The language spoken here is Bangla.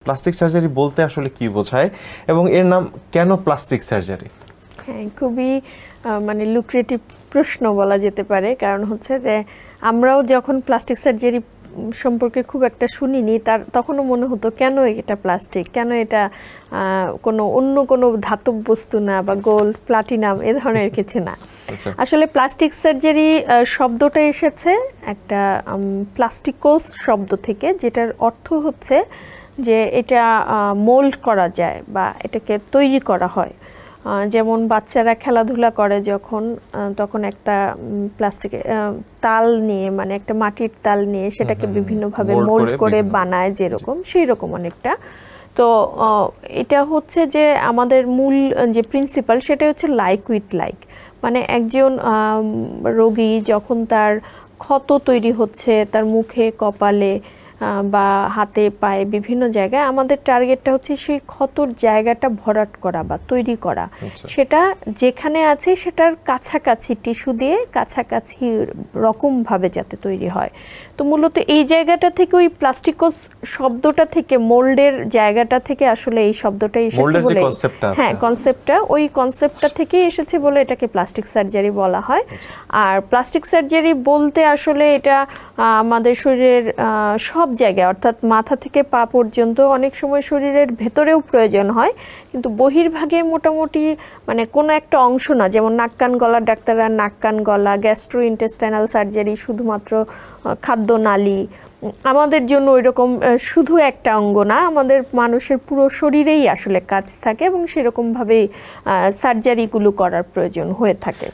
প্লাস্টিক সার্জারি বলতে আসলে কি বোঝায় এবং এর নাম কেন প্লাস্টিক সার্জারি? হ্যাঁ, খুবই মানে লুক্রেটিভ প্রশ্ন বলা যেতে পারে। কারণ হচ্ছে যে আমরাও যখন প্লাস্টিক সার্জারি সম্পর্কে খুব একটা শুনিনি, তখনও মনে হতো কেন এটা প্লাস্টিক, কেন এটা অন্য কোনো ধাতব বস্তু না বা গোল্ড প্লাটিনাম এ ধরনের কিছু না। আসলে প্লাস্টিক সার্জারি শব্দটা এসেছে একটা প্লাস্টিকোস শব্দ থেকে, যেটার অর্থ হচ্ছে যে এটা মোল্ড করা যায় বা এটাকে তৈরি করা হয়। যেমন বাচ্চারা খেলাধুলা করে যখন, তখন একটা প্লাস্টিকের তাল নিয়ে, মানে একটা মাটির তাল নিয়ে সেটাকে বিভিন্নভাবে মোল্ড করে বানায় যেরকম, সেই রকম অনেকটা। তো এটা হচ্ছে যে আমাদের মূল যে প্রিন্সিপাল সেটা হচ্ছে লাইক উইথ লাইক। মানে একজন রোগী যখন তার ক্ষত তৈরি হচ্ছে তার মুখে, কপালে বা হাতে পায়ে বিভিন্ন জায়গায়, আমাদের টার্গেটটা হচ্ছে সেই ক্ষতর জায়গাটা ভরাট করা বা তৈরি করা। সেটা যেখানে আছে সেটার কাছাকাছি টিস্যু দিয়ে কাছাকাছি রকমভাবে যাতে তৈরি হয়। তো মূলত এই জায়গাটা থেকে, ওই প্লাস্টিকোস শব্দটা থেকে, মোল্ডের জায়গাটা থেকে আসলে এই শব্দটাই এসেছে বলে, হ্যাঁ কনসেপ্টটা, ওই কনসেপ্টটা থেকেই এসেছে বলে এটাকে প্লাস্টিক সার্জারি বলা হয়। আর প্লাস্টিক সার্জারি বলতে আসলে এটা আমাদের শরীরের সব জায়গায়, অর্থাৎ মাথা থেকে পা পর্যন্ত, অনেক সময় শরীরের ভেতরেও প্রয়োজন হয়, কিন্তু বহির্ভাগে মোটামুটি মানে কোনো একটা অংশ না। যেমন নাক কান গলার ডাক্তাররা নাক কান গলা, গ্যাস্ট্রো ইন্টেস্টাইনাল সার্জারি শুধুমাত্র খাদ্যনালী। আমাদের জন্য ওই রকম শুধু একটা অঙ্গ না, আমাদের মানুষের পুরো শরীরেই আসলে কাজ থাকে এবং সেরকমভাবেই সার্জারিগুলো করার প্রয়োজন হয়ে থাকে।